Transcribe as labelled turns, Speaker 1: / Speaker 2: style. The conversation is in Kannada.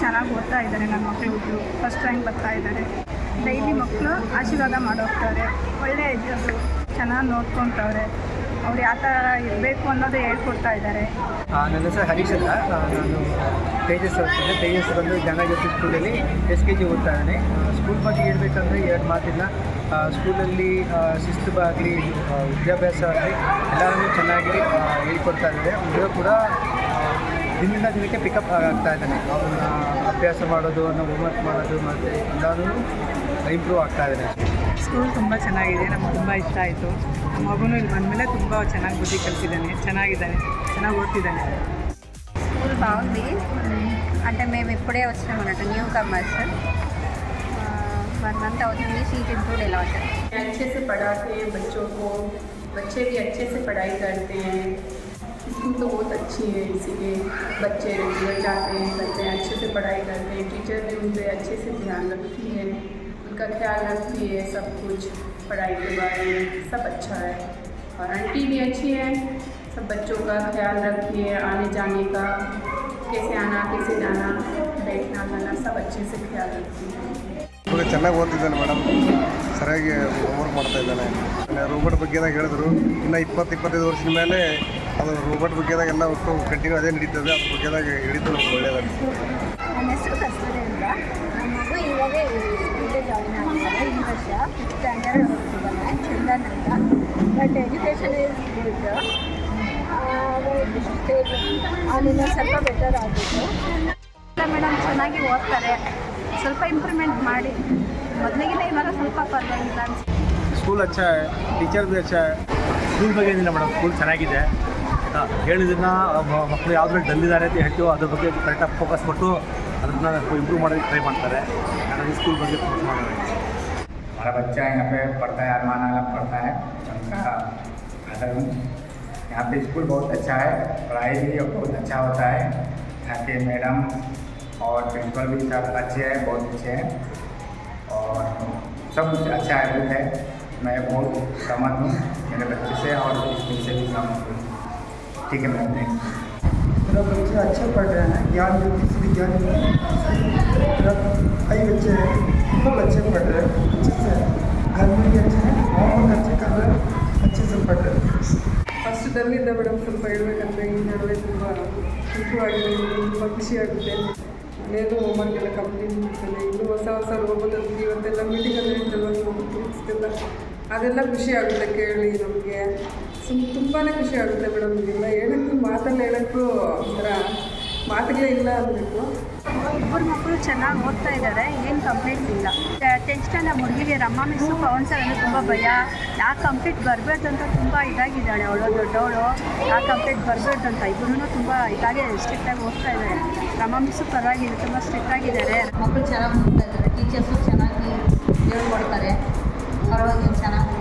Speaker 1: ಚೆನ್ನಾಗಿ ಓದ್ತಾ ಇದ್ದಾರೆ. ನನ್ನ ಮಕ್ಕಳು ಫಸ್ಟ್ ರ್ಯಾಂಕ್ ಬರ್ತಾ ಇದ್ದಾರೆ. ಡೈಲಿ ಮಕ್ಕಳು ಆಶೀರ್ವಾದ ಮಾಡೋಗ್ತಾರೆ. ಒಳ್ಳೆಯ ಇದು ಚೆನ್ನಾಗಿ ನೋಡ್ಕೊತವ್ರೆ. ಅವ್ರು ಯಾವ ಥರ ಇರಬೇಕು ಅನ್ನೋದು ಹೇಳ್ಕೊಡ್ತಾ ಇದ್ದಾರೆ.
Speaker 2: ನನ್ನ ಹೆಸರು ಹರೀಶ್ ಅಂತ. ನಾನು ತೇಜಸ್ ಓದ್ತೇನೆ. ತೇಜಸ್ ಬಂದು ಜ್ಞಾನಜ್ಯೋತಿ ಸ್ಕೂಲಲ್ಲಿ SKG ಓದ್ತಾ ಇದ್ದೇನೆ. ಸ್ಕೂಲ್ ಬಗ್ಗೆ ಹೇಳ್ಬೇಕಂದ್ರೆ ಎರಡು ಮಾತಿಲ್ಲ. ಸ್ಕೂಲಲ್ಲಿ ಶಿಸ್ತು ಆಗಲಿ ವಿದ್ಯಾಭ್ಯಾಸ ಆಗಲಿ ಎಲ್ಲರೂ ಚೆನ್ನಾಗಿ ಹೇಳ್ಕೊಡ್ತಾ ಇದ್ದಾರೆ. ಹುಡುಗ ಕೂಡ ದಿನದಿಂದ ದಿನಕ್ಕೆ ಪಿಕಪ್ ಆಗ್ತಾ ಇದ್ದಾನೆ. ಅವನ್ನ ಅಭ್ಯಾಸ ಮಾಡೋದು, ಹೋಮ್ವರ್ಕ್ ಮಾಡೋದು ಮತ್ತು ಎಲ್ಲರೂ ಇಂಪ್ರೂವ್ ಆಗ್ತಾ ಇದ್ದಾನೆ.
Speaker 3: ಸ್ಕೂಲ್ ತುಂಬ ಚೆನ್ನಾಗಿದೆ. ನಮ್ಗೆ ತುಂಬ ಇಷ್ಟ ಆಯಿತು. ನಮ್ಮ ಮಗುನೂ ಇಲ್ಲಿ ಬಂದಮೇಲೆ ತುಂಬ ಚೆನ್ನಾಗಿ బుద్ధి కల్పిದ್ದಾನೆ. ಚೆನ್ನಾಗಿದ್ದಾನೆ, ಚೆನ್ನಾಗಿ ఓడుతున్నాడు.
Speaker 4: స్కూల్ బాగుంది. అంటే మేము ఇప్పుడే వచ్చినాం అన్నట్టు, న్యూ కమర్స్. 1 month అవుతుంది. सीट इंप्रूव ఎలా అవుతుంది.
Speaker 5: अच्छे से पढ़ाते हैं बच्चों को, बच्चे भी अच्छे से पढ़ाई करते हैं. स्कूल तो बहुत अच्छी है, इसीलिए बच्चे रेगुलर जाते हैं, बच्चे अच्छे से पढ़ाई करते हैं. टीचर भी उन पर अच्छे से ध्यान रखती है, उनका ख्याल रखती है. सब कुछ पढ़ाई के बारे में सब अच्छा है. और आंटी भी अच्छी है, सब बच्चों का ख्याल रखती है. आने जाने का, कैसे आना कैसे जाना, बैठना खाना सब अच्छे से ख्याल रखती है.
Speaker 6: ಚೆನ್ನಾಗಿ ಓದ್ತಿದ್ದಾನೆ ಮೇಡಮ್. ಸರಿಯಾಗಿ ಹೋಮ್ವರ್ಕ್ ಮಾಡ್ತಾ ಇದ್ದಾನೆ. ರೋಬೋಟ್ ಬಗ್ಗೆದಾಗ ಹೇಳಿದ್ರು, ಇನ್ನು 20-25 ವರ್ಷದ ಮೇಲೆ ಅದು ರೋಬೋಟ್ ಬಗ್ಗೆದಾಗ ಎಲ್ಲ ಒಟ್ಟು ಕಂಟಿನ್ಯೂ ಅದೇ ನಡೀತದೆ. ಅದ್ರ ಬಗ್ಗೆದಾಗ ಹೇಳಿದ್ದು ನಮ್ಗೆ ಒಳ್ಳೆಯದಾಗಿ.
Speaker 1: ನನ್ನ ಹೆಸರು ಕಸ್ತೂರಿ ಅಂತ. ನಮ್ಮ ಮಗು ಇವಾಗ ಸ್ಕೂಲಿಗೆ ಜಾಯಿನ್ ಆಗಿದ್ದಾರೆ. ಈ ವರ್ಷ 5th ಸ್ಟ್ಯಾಂಡರ್ಡ್ ಓದ್ತಿದ್ದಾನೆ. ಚಂದನ್ ಅಂತ. But education is good. ಅವನಿನ್ನ ಸ್ವಲ್ಪ ಬೆಟರ್ ಆಗಿತ್ತು. ಮೇಡಮ್ ಚೆನ್ನಾಗಿ ಓದ್ತಾರೆ. ಸ್ವಲ್ಪ ಇಂಪ್ರೂವ್ಮೆಂಟ್ ಮಾಡಿ ಮೊದಲಿಗಿಂತ ಇವಾಗ ಸ್ವಲ್ಪ ಪರವಾಗಿಲ್ಲ ಅನ್ಸುತ್ತೆ.
Speaker 2: ಸ್ಕೂಲ್ ಅಚ್ಚ ಟೀಚರ್ ಭೀ ಅಚ್ಚ. ಸ್ಕೂಲ್ ಬಗ್ಗೆ ಏನಿಲ್ಲ ಮೇಡಮ್, ಸ್ಕೂಲ್ ಚೆನ್ನಾಗಿದೆ. ಹೇಳಿದ್ದನ್ನು ಮಕ್ಕಳು ಯಾವುದ್ರಲ್ಲಿ ಡಲ್ಲಿದ್ದಾರೆ ಅಂತ ಹೇಳ್ತೀವೋ ಅದ್ರ ಬಗ್ಗೆ ಕರೆಕ್ಟಾಗಿ ಫೋಕಸ್ ಕೊಟ್ಟು ಅದನ್ನು ಇಂಪ್ರೂವ್ ಮಾಡೋದಕ್ಕೆ ಟ್ರೈ ಮಾಡ್ತಾರೆ. ಹಾಗಾಗಿ ಸ್ಕೂಲ್ ಬಗ್ಗೆ ಫೋಕಸ್ ಮಾಡೋದು.
Speaker 7: हमारा बच्चा यहाँ पे पढ़ता है, अरमान आलम पढ़ता है, उनका फादर हूँ. यहाँ पे स्कूल बहुत अच्छा है, पढ़ाई भी बहुत अच्छा होता है. यहाँ के मैडम और प्रिंसिपल भी सब अच्छे हैं, बहुत अच्छे हैं और सब कुछ अच्छा है. मैं बहुत सहमत हूँ मेरे बच्चे से और स्कूल से भी सहमत हूँ. ठीक है मैम, थैंक यू.
Speaker 8: मेरा बच्चे अच्छे पढ़ रहे हैं. ज्ञान जो किसी भी ज्ञान मेरा कई बच्चे हैं, सब अच्छे पढ़ रहे हैं. अच्छे से घर में भी अच्छे हैं, होमवर्क अच्छे कर रहे हैं, अच्छे से पढ़ रहे हैं.
Speaker 5: ಫಸ್ಟ್ ಡಲ್ಲಿಂದ ಮೇಡಮ್ ಸ್ವಲ್ಪ ಹೇಳ್ಬೇಕಂದ್ರೆ ಈ ನಡುವೆ ತುಂಬ ಇಂಪ್ರೂವ್ ಆಗಿದೆ. ತುಂಬ ಖುಷಿಯಾಗುತ್ತೆ. ಇನ್ನೇನು ಹೋಮ್ವರ್ಕ್ ಎಲ್ಲ ಕಂಪ್ಲೀಟ್ ಮಾಡ್ತಾನೆ. ಇನ್ನೂ ಹೊಸ ಹೊಸ ರೋಬೋದಲ್ಲಿ ಇವತ್ತೆಲ್ಲ ಮೀಟಿಂಗಲ್ಲಿ ಇರ್ತಲ್ಲ ಗ್ರೂಪ್ಸ್ಗೆಲ್ಲ, ಅದೆಲ್ಲ ಖುಷಿ ಆಗುತ್ತೆ ಕೇಳಿ ನಮಗೆ. ತುಂಬಾ ಖುಷಿ ಆಗುತ್ತೆ ಮೇಡಮ್. ಇದೆಲ್ಲ ಹೇಳೋಕ್ಕೂ ಮಾತಲ್ಲಿ ಹೇಳೋಕ್ಕೂ ಒಂಥರ ಮಾತುಗಳೇ ಇಲ್ಲ ಅನ್ನಬೇಕು.
Speaker 1: ಇಬ್ಬರು ಮಕ್ಕಳು ಚೆನ್ನಾಗಿ ಓದ್ತಾ ಇದ್ದಾರೆ. ಏನು ಕಂಪ್ಲೇಂಟ್ ಇಲ್ಲ. 10th ಸ್ಟ್ಯಾಂಡರ್ಡ್ ಹುಡುಗಿಗೆ ರಮ್ಮ ಮಿಸ್ಸು ಪವನ್ ಸರ್ ಅಂದರೆ ತುಂಬ ಭಯ. ಯಾಕೆ ಕಂಪ್ಲೀಟ್ ಬರಬೇಡ್ದು ಅಂತ ತುಂಬ ಇದಾಗಿದ್ದಾಳೆ. ಅವಳು ದೊಡ್ಡವಳು ಯಾಕೆ ಕಂಪ್ಲೀಟ್ ಬರಬೇಡ್ದು ಅಂತ. ಇಬ್ಬರೂ ತುಂಬ ಇದಾಗೆ ಸ್ಟ್ರಿಕ್ಟಾಗಿ ಓದ್ತಾ ಇದ್ದಾರೆ. ರಮ್ಮ ಮಿಸ್ಸು ಪರವಾಗಿಲ್ಲ, ತುಂಬ ಸ್ಟ್ರಿಕ್ಟ್ ಆಗಿದ್ದಾರೆ.
Speaker 4: ಮಕ್ಕಳು ಚೆನ್ನಾಗಿ ಓದ್ತಾ ಇದ್ದಾರೆ. ಟೀಚರ್ಸು ಚೆನ್ನಾಗಿ ಹೇಳ್ಕೊಡ್ತಾರೆ. ಪರವಾಗಿಲ್ಲ, ಚೆನ್ನಾಗಿ